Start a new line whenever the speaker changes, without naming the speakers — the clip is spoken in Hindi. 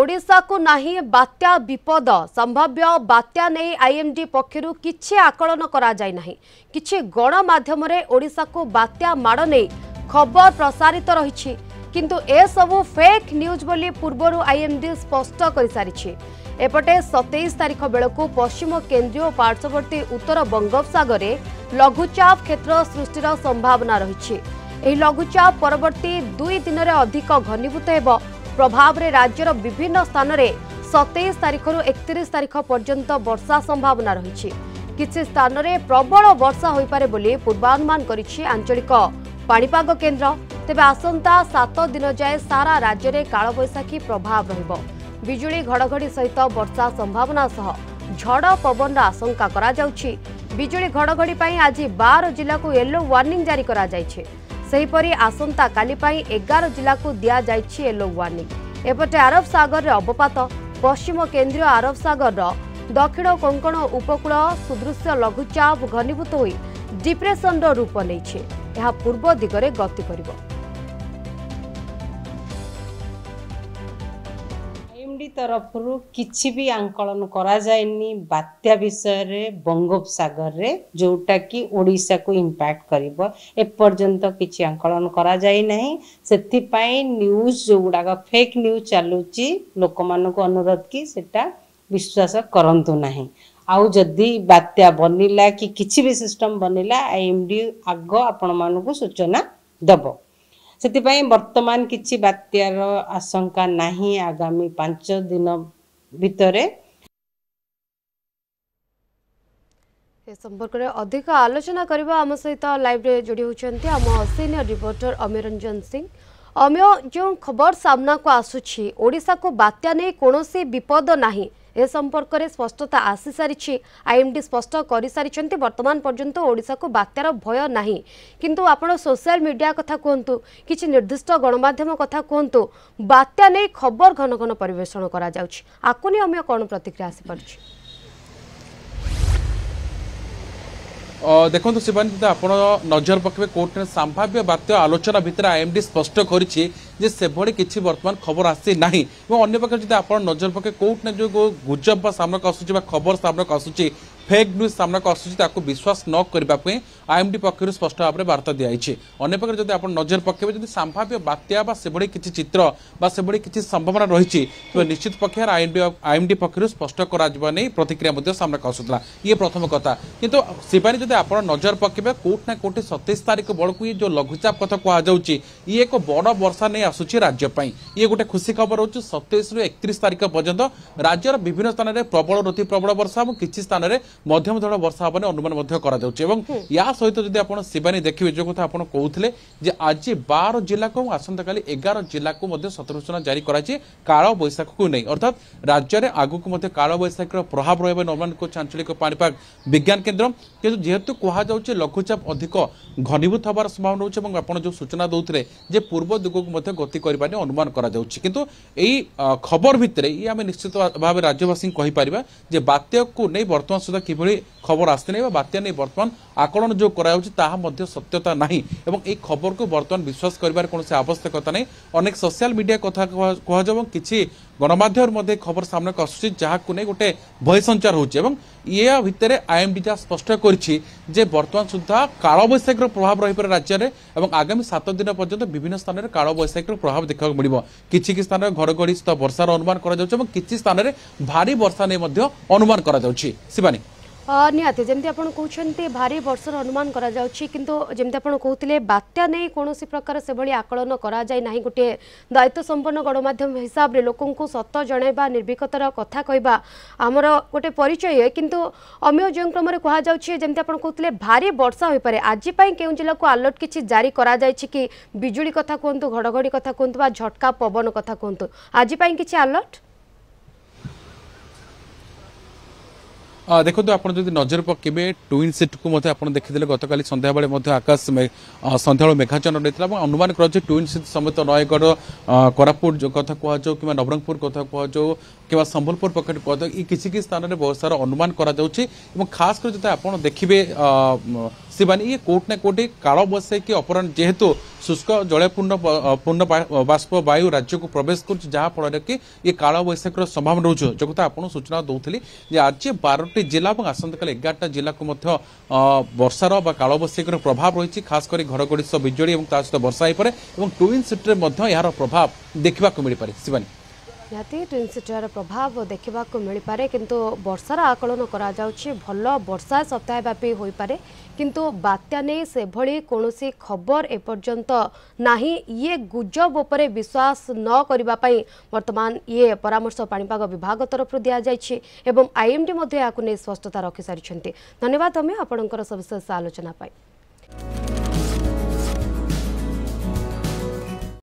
ओडिशा को नहीं बात्या विपद संभाव्य बात्या नहीं आईएमडी पक्षरु किछि आकलन करा जाय नहीं किछि गणमाध्यम रे ओडिशा को बात्या माड़ नहीं खबर प्रसारित रही किंतु ए सबु फेक न्यूज बोली पूर्वरु आईएमडी स्पष्ट कर सारी एपटे 27 तारिख बेलू पश्चिम केन्द्रीय पार्श्ववर्ती उत्तर बंगोपसागर लघुचाप क्षेत्र सृष्टिर संभावना रही लघुचाप परवर्ती 2 दिन में अधिक घनीभूत हेब प्रभाव रे राज्यर विभिन्न स्थान रे 27 तारिख रु 31 तारिख पर्यंत वर्षा संभावना रही किछि स्थान रे प्रबल वर्षा होई पारे बोली पूर्वानुमान करिछि आंचलिक पाणीपाग केन्द्र तेबे आसंता 7 दिन जाए सारा राज्य रे कालबैशाखी प्रभाव रहिबो बिजुली घड़घड़ी सहित वर्षा संभावना सह झड़ पवन आशंका करा जाउछि बिजुली घड़घड़ी पई आज 12 जिला को येलो वार्निंग जारी करा जायछि सेहीपरि आसंता काली पई 11 जिला को दिया जायछि येलो वार्निंग एपटे अरब सागर रे अवपात पश्चिम केन्द्रीय अरब सागर दक्षिण कोंकण उपकूल सुदृश्य लघुचाप घनीभूत होई डिप्रेशन रूप नैछे यह पूर्व दिगरे गति करिवो
तरफ किछि भी आंकलन करा जायनी बात्या विषय रे बंगोपसागर रे जोटा कि ओडिशा को इंपैक्ट करिवो ए पर्यंत किछि आंकलन करा जाय नहीं सेति पई न्यूज जो गुडा फेक न्यूज चालुची लोक मान को अनुरोध की सेटा विश्वास करंतु नहीं आउ जदी बात्या बनिला कि किछि भी सिस्टम बनिला आईएमडी आगो आपण मान को सूचना दबो सेतिपई वर्तमान किछि बात्यार आशंका नहीं आगामी 5 दिन भितरे
ए संपर्क में अधिक आलोचना करबा आम सहित लाइव रे जोड़ी होचंती आम सीनियर रिपोर्टर अमिरंजन सिंह अम्य जो खबर सामना को आसुछि ओडिशा को बात्या नहीं कोनोसी विपद नहीं ए संपर्क में स्पष्टता आसी सारी आईएमडी स्पष्ट कर सारी वर्तमान पर्यंत ओडिशा को बात्यार भय नहीं किंतु आपण सोशल मीडिया कथा कहतु किसी निर्दिष्ट गणमाध्यम कथा कहतु बात्या नहीं खबर घन घन परिवेषण करा जाउछि आकु नहीं अम्य कौन प्रतिक्रिया आसी पारुछि
देखो शिवानी आप नजर पकेबे कोर्ट ने संभाव्य बात्या आलोचना भितर आईएमडी स्पष्ट करिछि जे सेभଳି କିଛି ବର୍ତ୍ତମାନ ଖବର ଆସି ନାହିଁ ଏବଂ ଅନ୍ୟ ପାଖରେ ଯଦି ଆପଣ ନଜର ପକେ କୋର୍ଟ ने जो गुजब सामनाକୁ ଆସୁଛି ବା ଖବର ସାମ୍ନାକୁ ଆସୁଛି फेक न्यूज सामनाକୁ ଆସୁଛି ତାକୁ ବିଶ୍ୱାସ न କରିବା ପାଇଁ आईएमडी पक्षरु स्पष्ट भाव में वार्ता दिखाई अन्य पाखे जब आप नजर पकेबे जदि संभाव्य बात्या बा सेभଳି କିଛି चित्र बा सेभଳି କିଛି संभावना रही तो निश्चित पक्षर आईएमडी पक्षरु स्पष्ट करा नै प्रतिक्रिया मध्ये सामनाକୁ आसुतला ये प्रथम कथा किंतु शिवानी जदि आप नजर पकेबे कोर्ट ना कोर्ट 27 तारिख बेलू ये जो लघुचाप कथा कह जाउची ये एक बड़ वर्षा नहीं आसुची राज्य पई ये गोटे खुशी खबर होची 27 रु 31 तारिख पर्यंत राज्यर विभिन्न स्थान में प्रबल अति प्रबल वर्षा और किसी स्थान में मध्यम धरण वर्षा होने अनुमान मध्य करा जाउची एवं या सहित जदि आप शिवानी देखिए जो कथा आप कहते जे आज 12 जिला को आसंता काली 11 जिला को मध्य सतर्कता जारी कराई काल बैशाख को नहीं अर्थात राज्य में आगक मध्य काल बैशाख प्रभाव रही अनुमान को आंचलिक पाणीपाग विज्ञान केन्द्र किंतु जेहेतु कहुच्छे लघुचाप अधिक घनीभूत हबार संभावना होची आप जो सूचना दौते जे पूर्व दिगक मध्य गति करने अनुमान करा जाउछि किंतु एई खबर भितरे ये आम निश्चित भाव राज्यवासी कहीपर जे बात्या को नहीं वर्तमान सुधा किभଳି खबर आसते नहीं बात्या नहीं वर्तमान आकलन जो करा सत्यता नहीं एवं एक खबर को बर्तमान विश्वास करिबार कोनोसी आवश्यकता नहीं अनेक सोशल मीडिया कथा कह किसी गणमाध्यम मध्य खबर सामना को आसुछि जहां नहीं गोटे भय संचार होछि एवं ये भितर आईएमडी जा स्पष्ट करिछि जे वर्तमान सुधा काल बैशाखर प्रभाव रही राज्य में एवं आगामी 7 दिन पर्यंत विभिन्न स्थान में काल बैशाखर प्रभाव देखा मिलिबो किछि स्थान में घड़घड़ी सहित वर्षार अनुमान करा जाउछि एवं किछि स्थान में भारी वर्षा नहीं मध्य अनुमान करा जाउछि शिवानी
निहाती जमती आप कहते भारी वर्षर अनुमान करा जाउछि किंतु जमती आप कहते बात्या नहीं कौन प्रकार से भली आकलन करा जाय नाही गोटे दायित्व संपन्न गणमाध्यम हिसाब रे लोकन को सत जणाइबा निर्भीकतार कथा कहबा आमर गोटे परिचय किंतु अम्य जो क्रम कह जाउछि जमती आप कहते भारी वर्षा होई पारे आज पई केउ जिला को अलर्ट किछि जारी करा जायछि कि बिजुली कथा कहंतु घड़घड़ी कथा कहंतु बा झटका पवन कथा कहंतु आज पई किछि अलर्ट
देखो आप नजर पकेबे ट्विन सीट को देखीदे गत काली संध्या बेले आकाश संध्या मेघाचन रही अनुमान कर ट्विन सीट समेत नयगढ़ कोरापुट कथा कहु कि नवरंगपुर कथा कहु कि संबलपुर पकेट कहु किसी स्थान में वर्षार अनुमान करा खास कर आप देखिए शिवानी ये कोर्ट ना कोर्ट काल बैसाखी अपराह जेहेतु शुष्क जलपूर्ण पूर्ण बाष्प वायु राज्य को प्रवेश कर जहाँफल कि ये काल बैसाखी संभावना रोच जो कथा आपको सूचना दूसरी आज 12टी जिला और आसंता काली 11टा जिला को वर्षार काल बैसाखी प्रभाव रही खास कर घड़घड़ी सह बिजुड़ी और सहित वर्षा हो पारे और ट्विन सिटी यार प्रभाव देखा मिल पारे शिवानी
निहाती ट्विन सिटीर प्रभाव देखा मिल पारे किंतु वर्षार आकलन करा भल वर्षा सप्ताहव्यापी हो पारे किंतु बात्या नहीं से भली कौनसी खबर एपर्यंत नाही ये गुजब उपरे विश्वास न करबा पई वर्तमान ये परामर्श पाणीपाग विभाग तरफ दिया जायछि एवं आईएमडी मध्ये याकु नै स्पष्टता रखि सारिछन्ते। धन्यवाद हमें आपणकर सविशेष आलोचना पाई।